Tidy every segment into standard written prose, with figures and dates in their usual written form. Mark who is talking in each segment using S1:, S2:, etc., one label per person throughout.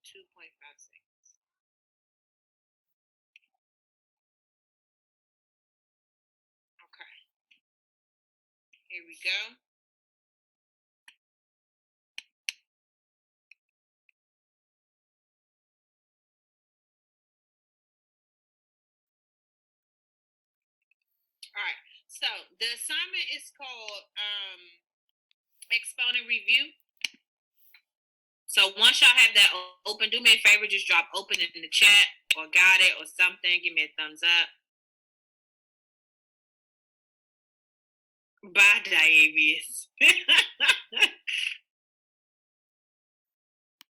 S1: 2.5 seconds. Okay. Here we go. All right. So the assignment is called Exponent Review. So once y'all have that open, do me a favor, just drop open in the chat or got it or something. Give me a thumbs up. Bye, Diavius.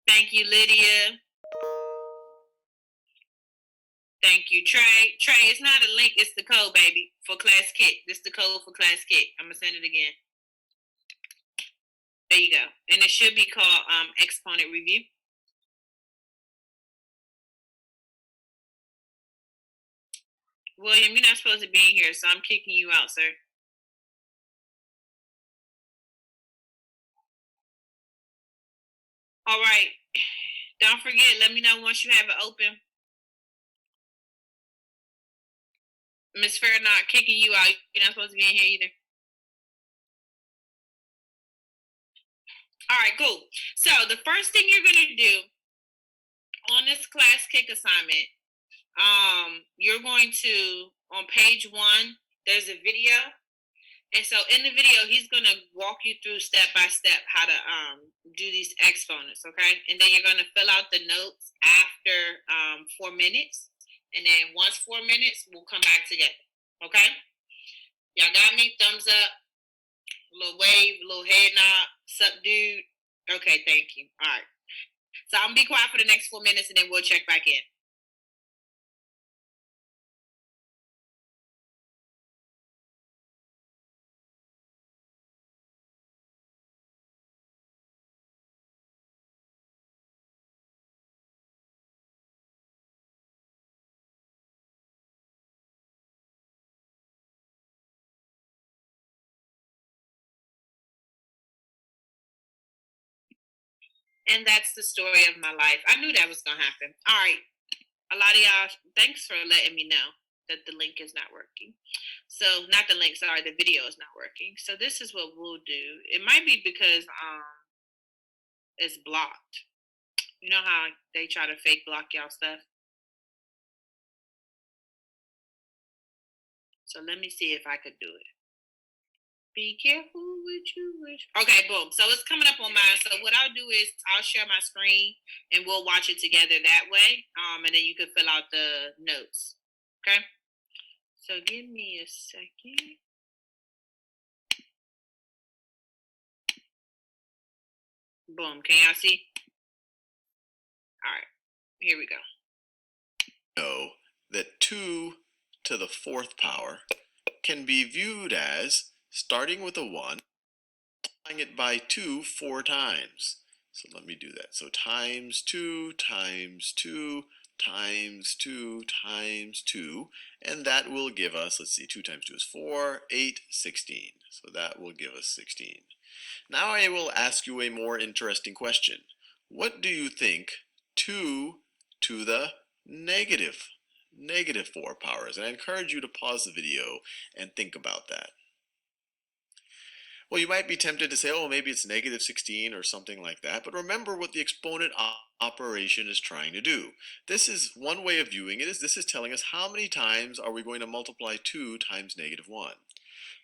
S1: Thank you, Lydia. Thank you, Trey. Trey, it's not a link, it's the code, baby, for Class Kit. This is the code for Class Kit. I'm going to send it again. There you go. And it should be called Exponent Review. William, you're not supposed to be in here, so I'm kicking you out, sir. All right. Don't forget, let me know once you have it open. Miss Fair not kicking you out. You're not supposed to be in here either. All right, cool. So the first thing you're going to do on this Class Kick assignment, you're going to, on page 1, there's a video. And so in the video, he's going to walk you through step by step how to do these exponents, okay? And then you're going to fill out the notes after 4 minutes. And then once 4 minutes, we'll come back together, okay? Y'all got me? Thumbs up, a little wave, a little head nod, sup, dude? Okay, thank you. All right. So I'm going to be quiet for the next 4 minutes, and then we'll check back in. And that's the story of my life. I knew that was going to happen. All right. A lot of y'all, thanks for letting me know that the link is not working. So, not the link, sorry, the video is not working. So, this is what we'll do. It might be because it's blocked. You know how they try to fake block y'all stuff? So, let me see if I could do it. Be careful what you wish. Okay, boom. So it's coming up on mine. So what I'll do is I'll share my screen and we'll watch it together that way. And then you can fill out the notes. Okay. So give me a second. Boom. Can y'all see? All right. Here we go.
S2: Know that 2 to the 4th power can be viewed as starting with a 1, multiplying it by 2 4 times. So let me do that. So times 2 times 2 times 2 times 2, and that will give us, let's see, 2 times 2 is 4, 8, 16. So that will give us 16. Now I will ask you a more interesting question. What do you think 2 to the negative 4 power is? And I encourage you to pause the video and think about that. Well, you might be tempted to say, oh, maybe it's negative 16 or something like that, but remember what the exponent operation is trying to do. This is one way of viewing it, is this is telling us how many times are we going to multiply 2 times negative 1.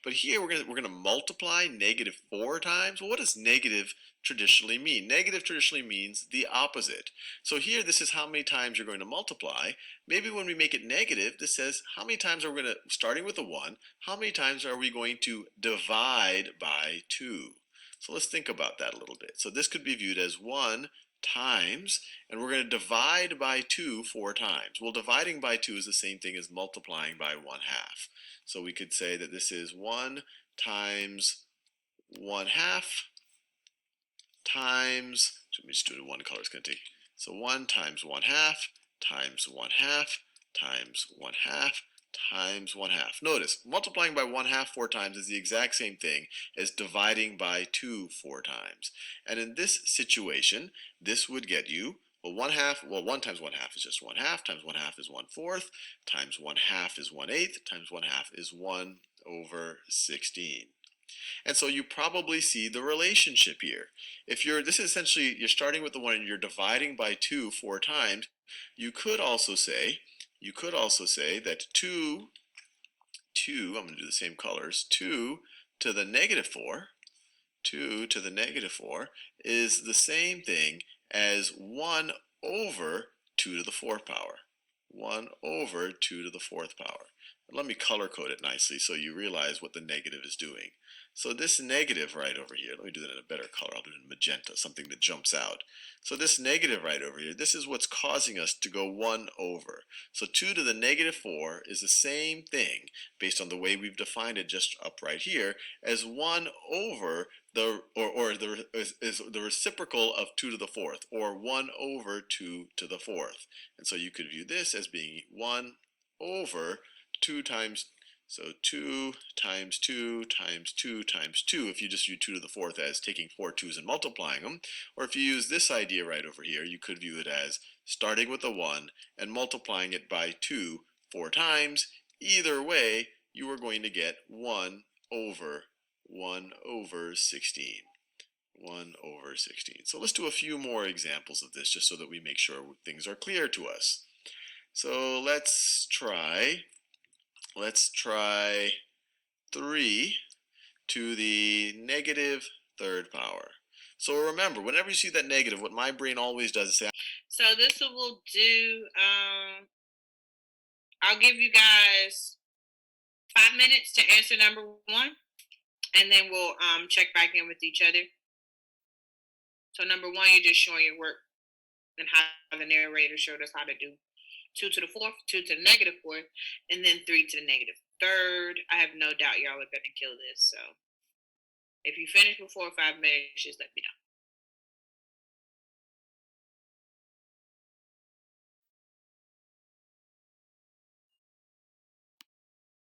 S2: But here we're going to multiply negative 4 times. Well, what does negative traditionally mean? Negative traditionally means the opposite. So here this is how many times you're going to multiply. Maybe when we make it negative, this says how many times are we going to, starting with a 1, how many times are we going to divide by 2? So let's think about that a little bit. So this could be viewed as 1 times, and we're going to divide by 2 4 times. Well, dividing by 2 is the same thing as multiplying by 1/2. So we could say that this is 1 times 1/2 times, so let me just do it in one color, it's going to take, so 1 times 1/2 times 1/2 times 1/2 times 1/2. Notice, multiplying by 1/2 4 times is the exact same thing as dividing by 2 4 times. And in this situation, this would get you Well, 1/2, well, 1 times 1/2 is just 1/2, times 1/2 is 1/4, times 1/2 is 1/8, times 1/2 is 1/16. And so you probably see the relationship here. If this is essentially, you're starting with the 1 and you're dividing by 2 4 times, you could also say that 2, I'm going to do the same colors, 2 to the negative 4, 2 to the negative 4 is the same thing as 1 over 2 to the 4th power. 1 over 2 to the 4th power. And let me color code it nicely so you realize what the negative is doing. So this negative right over here, let me do that in a better color, I'll do it in magenta, something that jumps out. So this negative right over here, this is what's causing us to go 1 over. So 2 to the negative 4 is the same thing, based on the way we've defined it just up right here, as 1 over the reciprocal of 2 to the 4th, or 1 over 2 to the 4th. And so you could view this as being 1 over 2 times, so 2 times 2 times 2 times 2, if you just view 2 to the 4th as taking 4 2's and multiplying them. Or if you use this idea right over here, you could view it as starting with a 1 and multiplying it by 2 4 times. Either way, you are going to get 1 over 16. 1 over 16. So let's do a few more examples of this just so that we make sure things are clear to us. So let's try 3 to the negative 3rd power. So remember, whenever you see that negative, what my brain always does is say,
S1: So this will do, I'll give you guys 5 minutes to answer number 1, and then we'll check back in with each other. So number 1, you're just showing your work and how the narrator showed us how to do 2 to the 4th, 2 to the negative 4th, and then 3 to the negative 3rd. I have no doubt y'all are going to kill this. So if you finish before 5 minutes, just let me know.